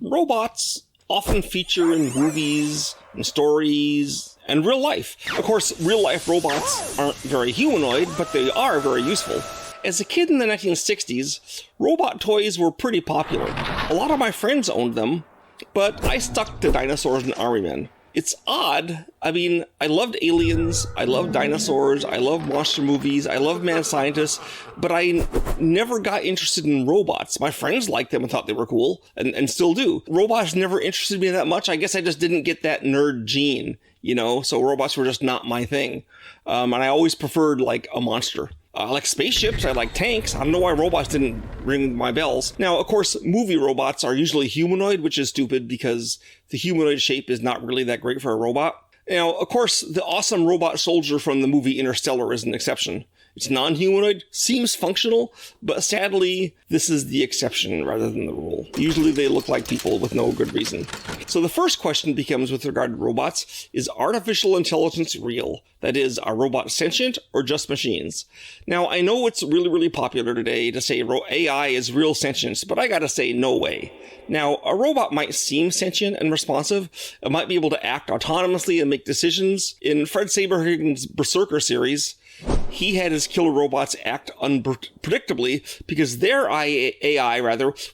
Robots often feature in movies and stories and real life. Of course, real-life robots aren't very humanoid, but they are very useful. As a kid in the 1960s, robot toys were pretty popular. A lot of my friends owned them, but I stuck to dinosaurs and army men. It's odd. I mean, I loved aliens, I loved dinosaurs, I loved monster movies, I loved mad scientists, but I never got interested in robots. My friends liked them and thought they were cool, and still do. Robots never interested me that much. I guess I just didn't get that nerd gene, so robots were just not my thing. And I always preferred, like, a monster. I like spaceships, I like tanks. I don't know why robots didn't ring my bells. Now, of course, movie robots are usually humanoid, which is stupid because the humanoid shape is not really that great for a robot. Now, of course, the awesome robot soldier from the movie Interstellar is an exception. It's non-humanoid, seems functional, but sadly, this is the exception rather than the rule. Usually they look like people with no good reason. So the first question becomes with regard to robots, is artificial intelligence real? That is, are robots sentient or just machines? Now, I know it's really, really popular today to say AI is real sentience, but I gotta say, no way. Now, a robot might seem sentient and responsive. It might be able to act autonomously and make decisions. In Fred Saberhagen's Berserker series, he had his killer robots act unpredictably because their AI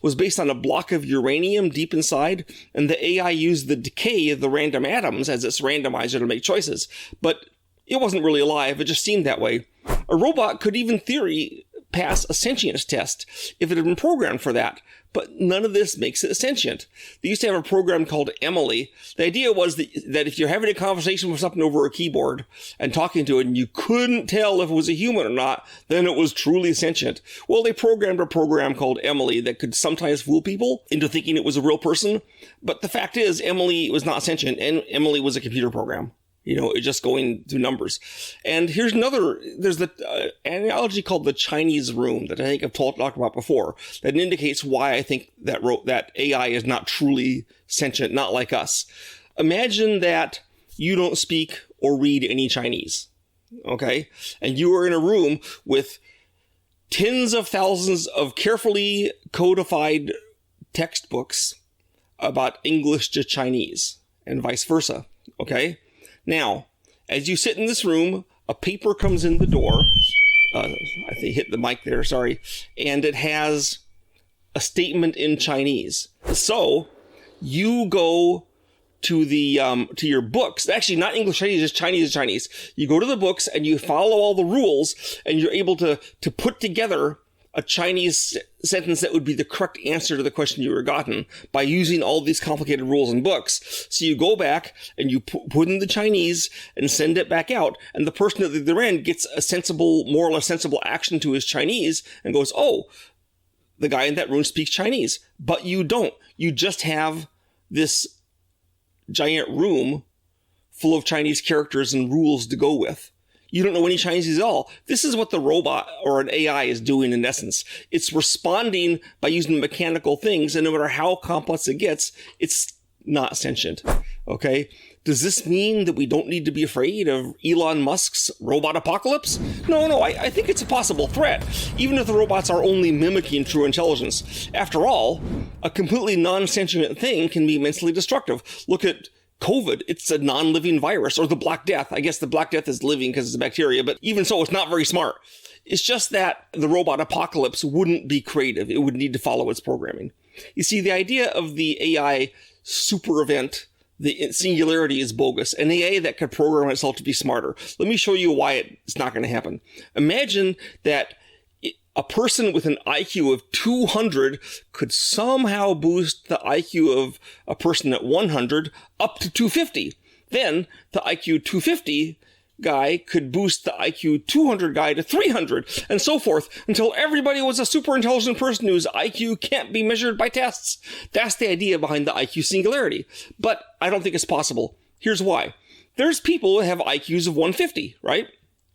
was based on a block of uranium deep inside, and the AI used the decay of the random atoms as its randomizer to make choices. But it wasn't really alive, it just seemed that way. A robot could even, in theory, pass a sentience test if it had been programmed for that, but none of this makes it sentient. They used to have a program called Emily. The idea was that if you're having a conversation with something over a keyboard and talking to it and you couldn't tell if it was a human or not, then it was truly sentient. Well, they programmed a program called Emily that could sometimes fool people into thinking it was a real person, but the fact is Emily was not sentient, and Emily was a computer program. It's just going through numbers. And there's the analogy called the Chinese room that I think I've talked about before that indicates why I think that AI is not truly sentient, not like us. Imagine that you don't speak or read any Chinese, okay? And you are in a room with tens of thousands of carefully codified textbooks about English to Chinese and vice versa, okay? Now, as you sit in this room, a paper comes in the door. I think hit the mic there, sorry. And it has a statement in Chinese. So you go to to your books. Actually, not English Chinese, just Chinese to Chinese. You go to the books and you follow all the rules, and you're able to put together a Chinese sentence that would be the correct answer to the question you were gotten by using all these complicated rules in books. So you go back and you put in the Chinese and send it back out, and the person at the other end gets a more or less sensible action to his Chinese and goes, oh, the guy in that room speaks Chinese. But you don't. You just have this giant room full of Chinese characters and rules to go with. You don't know any Chinese at all. This is what the robot or an AI is doing in essence. It's responding by using mechanical things, and no matter how complex it gets, it's not sentient. Okay? Does this mean that we don't need to be afraid of Elon Musk's robot apocalypse? No, I think it's a possible threat, even if the robots are only mimicking true intelligence. After all, a completely non-sentient thing can be immensely destructive. Look at COVID, it's a non-living virus, or the Black Death. I guess the Black Death is living because it's a bacteria, but even so, it's not very smart. It's just that the robot apocalypse wouldn't be creative. It would need to follow its programming. You see, the idea of the AI super event, the singularity, is bogus. An AI that could program itself to be smarter. Let me show you why it's not going to happen. Imagine that a person with an IQ of 200 could somehow boost the IQ of a person at 100 up to 250. Then the IQ 250 guy could boost the IQ 200 guy to 300, and so forth, until everybody was a super intelligent person whose IQ can't be measured by tests. That's the idea behind the IQ singularity. But I don't think it's possible. Here's why. There's people who have IQs of 150, right?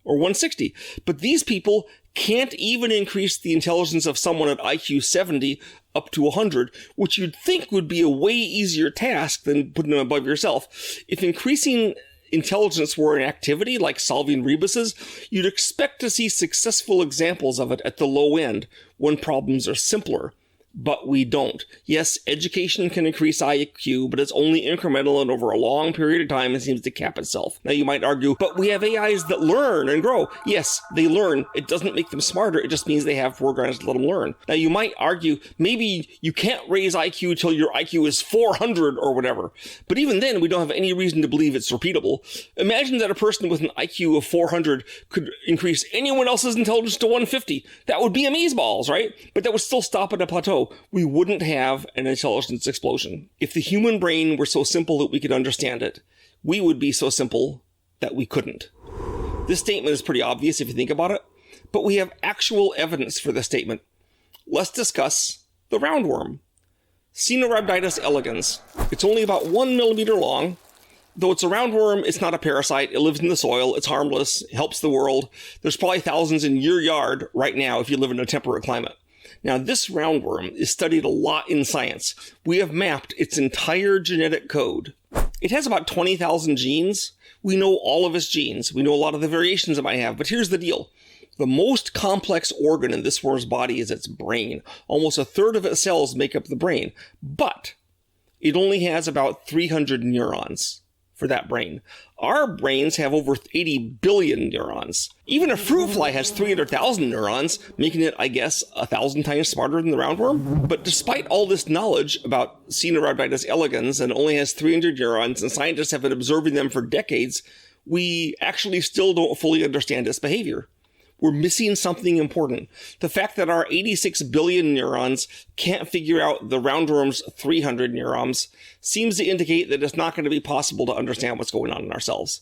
Or 160. But these people can't even increase the intelligence of someone at IQ 70 up to 100, which you'd think would be a way easier task than putting them above yourself. If increasing intelligence were an activity like solving rebuses, you'd expect to see successful examples of it at the low end when problems are simpler. But we don't. Yes, education can increase IQ, but it's only incremental and over a long period of time it seems to cap itself. Now you might argue, but we have AIs that learn and grow. Yes, they learn. It doesn't make them smarter. It just means they have programs to let them learn. Now you might argue, maybe you can't raise IQ till your IQ is 400 or whatever. But even then, we don't have any reason to believe it's repeatable. Imagine that a person with an IQ of 400 could increase anyone else's intelligence to 150. That would be amazeballs, right? But that would still stop at a plateau. We wouldn't have an intelligence explosion. If the human brain were so simple that we could understand it, we would be so simple that we couldn't. This statement is pretty obvious if you think about it, but we have actual evidence for this statement. Let's discuss the roundworm. Caenorhabditis elegans. It's only about 1 millimeter long. Though it's a roundworm, it's not a parasite. It lives in the soil. It's harmless. It helps the world. There's probably thousands in your yard right now if you live in a temperate climate. Now, this roundworm is studied a lot in science. We have mapped its entire genetic code. It has about 20,000 genes. We know all of its genes. We know a lot of the variations it might have, but here's the deal. The most complex organ in this worm's body is its brain. Almost a third of its cells make up the brain, but it only has about 300 neurons for that brain. Our brains have over 80 billion neurons. Even a fruit fly has 300,000 neurons, making it, I guess, 1,000 times smarter than the roundworm. But despite all this knowledge about Caenorhabditis elegans and only has 300 neurons, and scientists have been observing them for decades, we actually still don't fully understand its behavior. We're missing something important. The fact that our 86 billion neurons can't figure out the roundworm's 300 neurons seems to indicate that it's not going to be possible to understand what's going on in ourselves.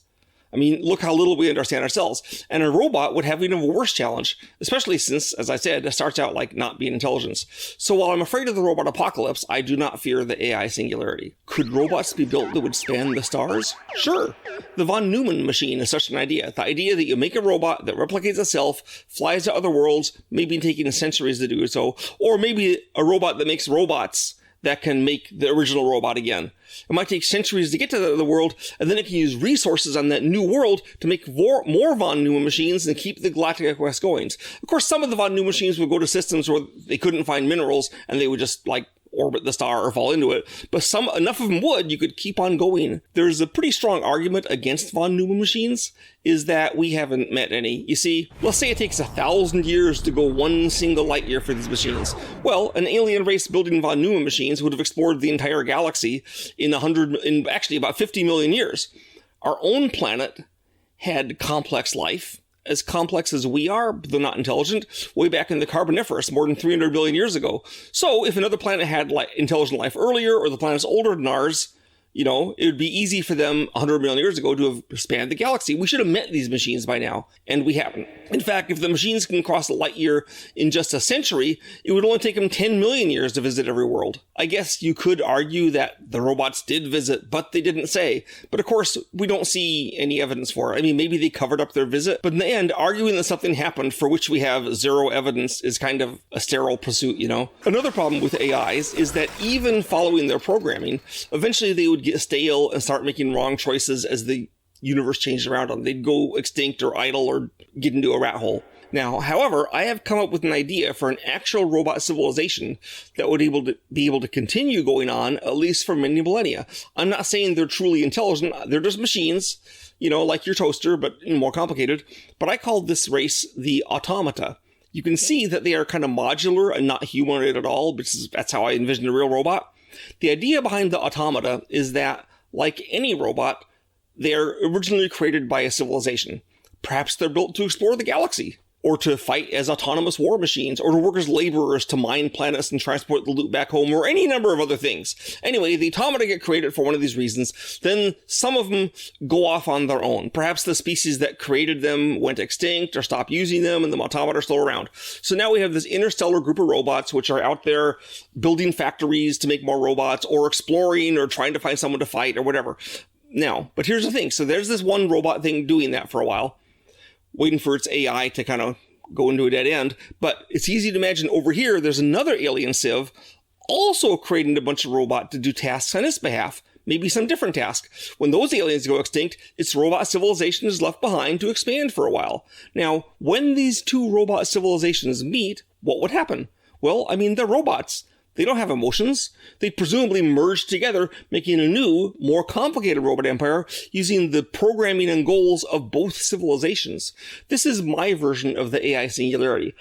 I mean, look how little we understand ourselves. And a robot would have even a worse challenge, especially since, as I said, it starts out like not being intelligence. So while I'm afraid of the robot apocalypse, I do not fear the AI singularity. Could robots be built that would span the stars? Sure. The von Neumann machine is such an idea. The idea that you make a robot that replicates itself, flies to other worlds, maybe taking centuries to do so, or maybe a robot that makes robots that can make the original robot again. It might take centuries to get to the other world, and then it can use resources on that new world to make more von Neumann machines and keep the galactic quest going. Of course, some of the von Neumann machines would go to systems where they couldn't find minerals, and they would just, orbit the star or fall into it. But enough of them would, you could keep on going. There's a pretty strong argument against von Neumann machines, is that we haven't met any. You see, let's say it takes 1,000 years to go one single light year for these machines. Well, an alien race building von Neumann machines would have explored the entire galaxy in actually about 50 million years. Our own planet had complex life, as complex as we are, though not intelligent, way back in the Carboniferous, more than 300 billion years ago. So if another planet had intelligent life earlier, or the planet's older than ours, it would be easy for them 100 million years ago to have spanned the galaxy. We should have met these machines by now, and we haven't. In fact, if the machines can cross a light year in just a century, it would only take them 10 million years to visit every world. I guess you could argue that the robots did visit, but they didn't say. But of course, we don't see any evidence for it. I mean, maybe they covered up their visit, but in the end, arguing that something happened for which we have zero evidence is kind of a sterile pursuit, Another problem with AIs is that even following their programming, eventually they would get stale and start making wrong choices as the universe changed around them. They'd go extinct or idle or get into a rat hole. Now, however, I have come up with an idea for an actual robot civilization that would be able to continue going on at least for many millennia. I'm not saying they're truly intelligent. They're just machines, like your toaster, but more complicated. But I call this race the Automata. You can see that they are kind of modular and not humanoid at all, that's how I envision a real robot. The idea behind the Automata is that, like any robot, they're originally created by a civilization. Perhaps they're built to explore the galaxy, or to fight as autonomous war machines, or to work as laborers to mine planets and transport the loot back home, or any number of other things. Anyway, the automata get created for one of these reasons. Then some of them go off on their own. Perhaps the species that created them went extinct or stopped using them, and the automata are still around. So now we have this interstellar group of robots which are out there building factories to make more robots, or exploring, or trying to find someone to fight, or whatever. Now, but here's the thing. So there's this one robot thing doing that for a while, waiting for its AI to kind of go into a dead end. But it's easy to imagine over here, there's another alien civ also creating a bunch of robots to do tasks on its behalf. maybe some different task. When those aliens go extinct, its robot civilization is left behind to expand for a while. Now, when these two robot civilizations meet, what would happen? Well, I mean, they're robots. They don't have emotions. They presumably merge together, making a new, more complicated robot empire using the programming and goals of both civilizations. This is my version of the AI singularity.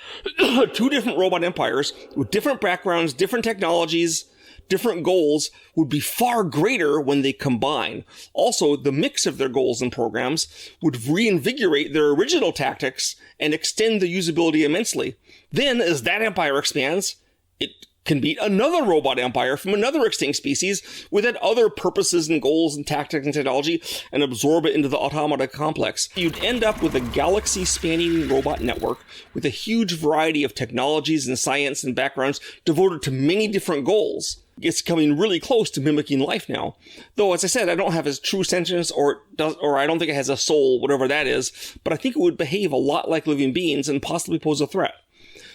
Two different robot empires with different backgrounds, different technologies, different goals would be far greater when they combine. Also, the mix of their goals and programs would reinvigorate their original tactics and extend the usability immensely. Then, as that empire expands, it can beat another robot empire from another extinct species with other purposes and goals and tactics and technology and absorb it into the Automata complex. You'd end up with a galaxy-spanning robot network with a huge variety of technologies and science and backgrounds devoted to many different goals. It's coming really close to mimicking life now. Though, as I said, I don't have its true sentience or I don't think it has a soul, whatever that is, but I think it would behave a lot like living beings and possibly pose a threat.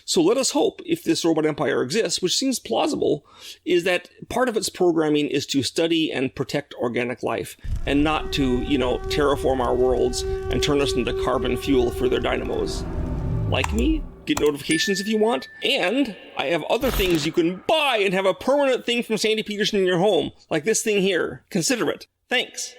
So let us hope, if this robot empire exists, which seems plausible, is that part of its programming is to study and protect organic life, and not to, terraform our worlds and turn us into carbon fuel for their dynamos. Like me? Get notifications if you want. And I have other things you can buy and have a permanent thing from Sandy Petersen in your home, like this thing here. Consider it. Thanks.